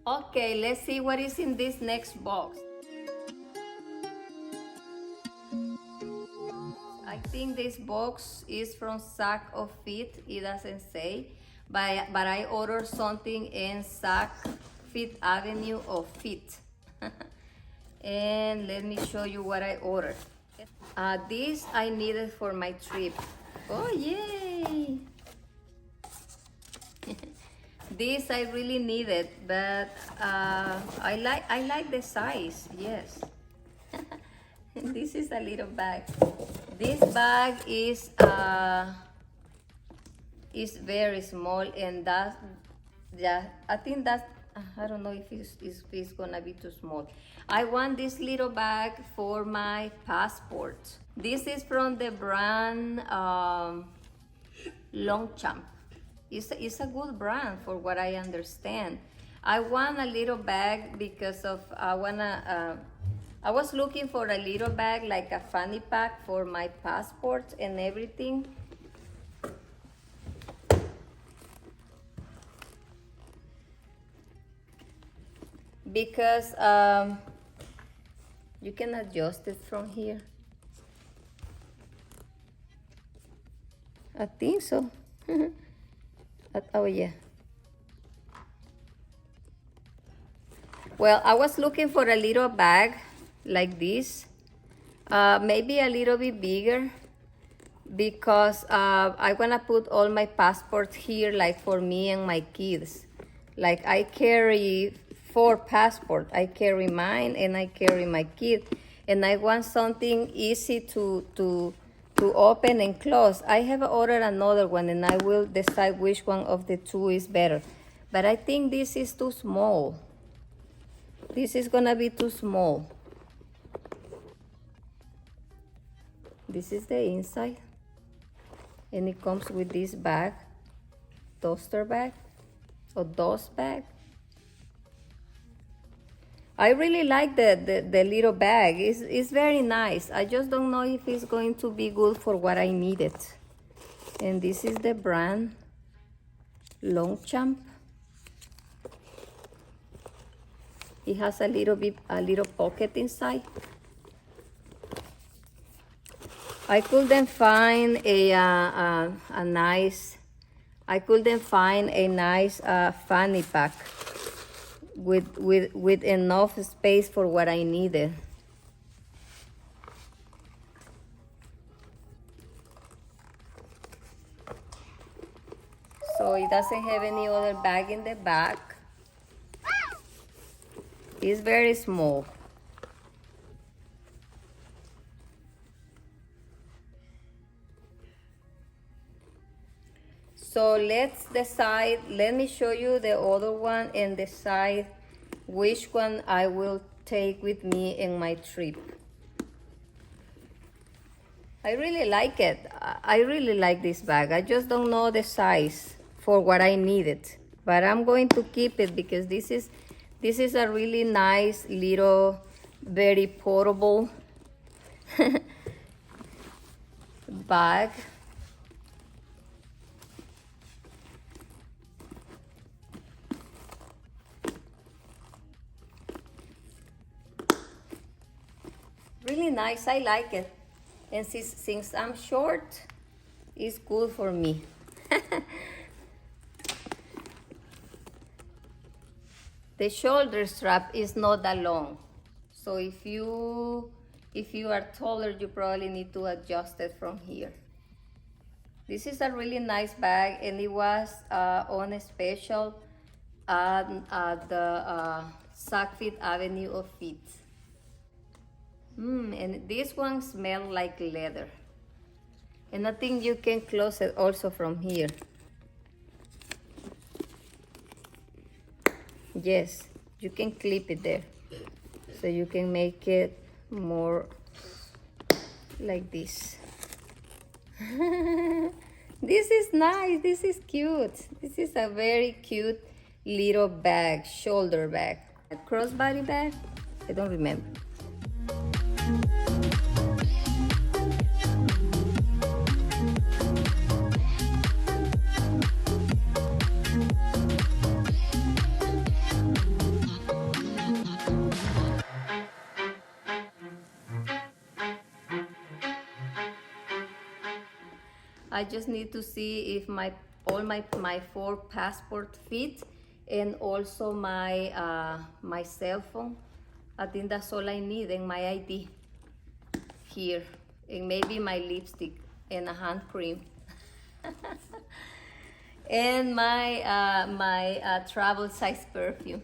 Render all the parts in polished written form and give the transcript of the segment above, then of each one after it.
Okay, let's see what is in this next box. I think this box is from Sack of Fit. It doesn't say, but I ordered something in Sack Fifth Avenue of Fit. And let me show you what I ordered. This I needed for my trip. Oh, yay! This I really needed, but I like the size. Yes. This is a little bag. This bag is very small, and that's, yeah, I think that's, I don't know if it's gonna be too small. I want this little bag for my passport. This is from the brand Longchamp. It's a good brand for what I understand. I want a little bag because of I was looking for a little bag, like a fanny pack for my passport and everything. Because you can adjust it from here. I think so. Oh yeah. Well, I was looking for a little bag like this, maybe a little bit bigger, because I wanna put all my passports here, like for me and my kids. Like I carry 4 passports. I carry mine and I carry my kid, and I want something easy to open and close. I have ordered another one, and I will decide which one of the 2 is better. But I think this is too small. This is gonna be too small. This is the inside, and it comes with this bag, toaster bag or dust bag. I really like the little bag. It's very nice. I just don't know if it's going to be good for what I needed. And this is the brand Longchamp. It has a little pocket inside. I couldn't find a nice fanny pack with enough space for what I needed. So it doesn't have any other bag in the back. It's very small. So let's decide. Let me show you the other one and decide which one I will take with me in my trip. I really like it. I really like this bag. I just don't know the size for what I needed, but I'm going to keep it because this is a really nice little, very portable bag. Really nice. I like it. And since I'm short, it's good for me. The shoulder strap is not that long, so if you are taller, you probably need to adjust it from here. This is a really nice bag, and it was on a special at the Sackfit Avenue of Fit. And this one smells like leather, and I think you can close it also from here. Yes, you can clip it there, so you can make it more like this. This is nice. This is cute. This is a very cute little bag, shoulder bag. A crossbody bag? I don't remember. I just need to see if all my 4 passport fit, and also my my cell phone. I think that's all I need, and my ID here, and maybe my lipstick and a hand cream. And my travel size perfume.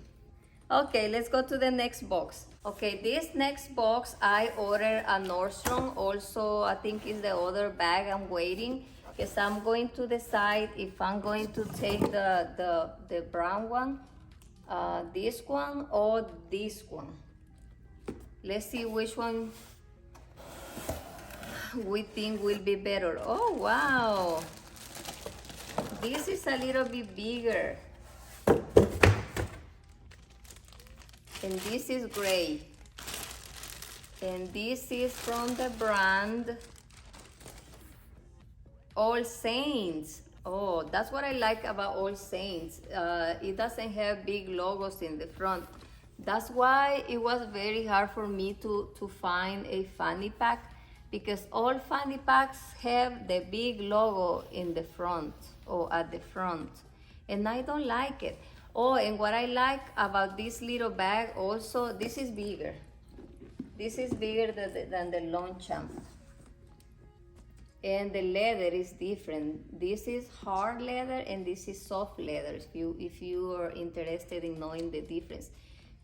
Okay, let's go to the next box. Okay, this next box I ordered a Nordstrom. Also, I think is the other bag I'm waiting, because I'm going to decide if I'm going to take the brown one, this one or this one. Let's see which one we think will be better. Oh wow, this is a little bit bigger. And this is gray. And this is from the brand Allsaints. Oh, that's what I like about Allsaints. It doesn't have big logos in the front. That's why it was very hard for me to find a fanny pack, because all fanny packs have the big logo in the front or at the front. And I don't like it. Oh, and what I like about this little bag also, this is bigger. This is bigger than the Longchamp. And the leather is different. This is hard leather and this is soft leather, if you are interested in knowing the difference.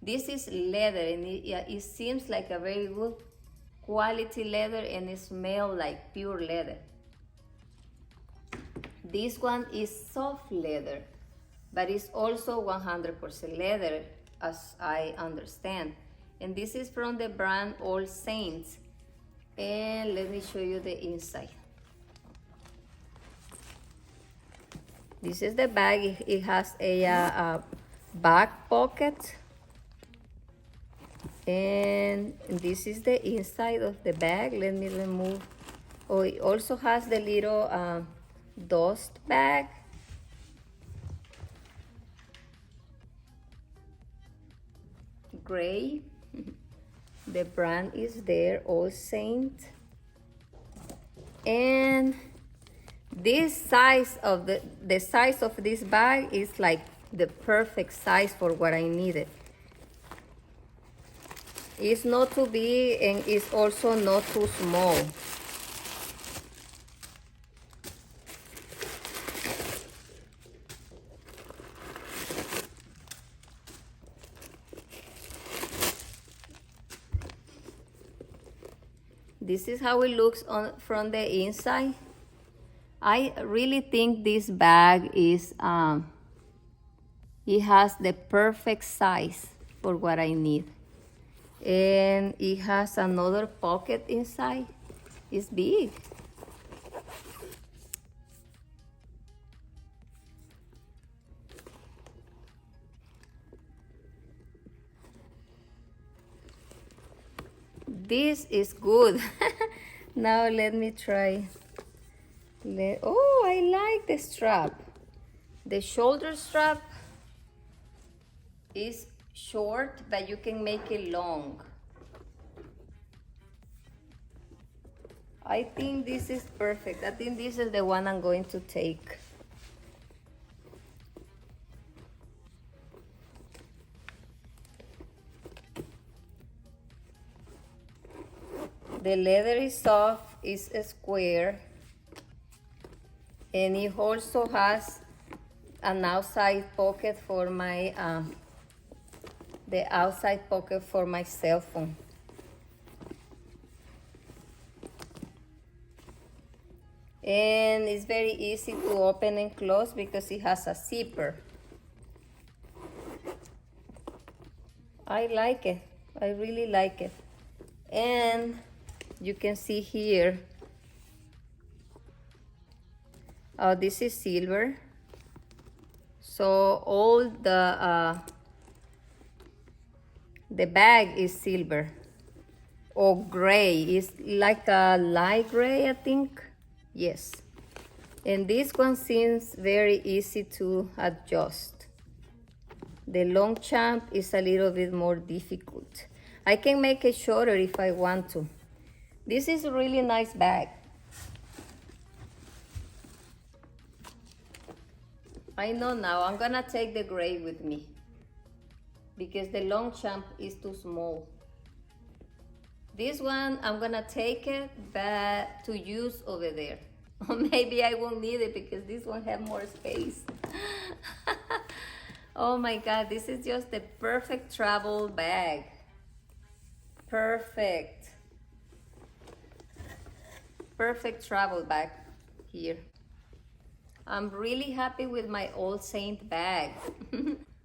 This is leather, and it seems like a very good quality leather, and it smells like pure leather. This one is soft leather, but it's also 100% leather, as I understand. And this is from the brand Allsaints. And let me show you the inside. This is the bag. It has a back pocket. And this is the inside of the bag. Let me remove. Oh, it also has the little dust bag. Gray. The brand is there, Allsaints. And this size of the size of this bag is like the perfect size for what I needed. It's not too big and it's also not too small. This is how it looks from the inside. I really think this bag is, it has the perfect size for what I need. And it has another pocket inside. It's big. This is good. Now let me try. Oh, I like the strap. The shoulder strap is short, but you can make it long. I think this is perfect. I think this is the one I'm going to take. The leather is soft, it's a square, and it also has an outside pocket for my, the outside pocket for my cell phone. And it's very easy to open and close because it has a zipper. I like it, I really like it. And you can see here, this is silver. So all the bag is silver or gray. It's like a light gray, I think. Yes. And this one seems very easy to adjust. The Longchamp is a little bit more difficult. I can make it shorter if I want to. This is a really nice bag. I know now, I'm gonna take the gray with me because the Longchamp is too small. This one, I'm gonna take it but to use over there. Or maybe I won't need it because this one has more space. Oh my God, this is just the perfect travel bag. Perfect. Perfect travel bag here. I'm really happy with my Allsaints bag.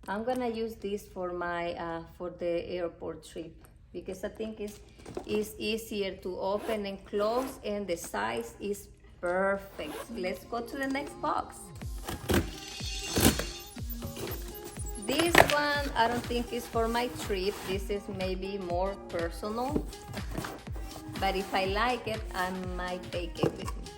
I'm gonna use this for my for the airport trip because I think it's easier to open and close, and the size is perfect. Let's go to the next box. This one I don't think is for my trip. This is maybe more personal, but if I like it, I might take it with me.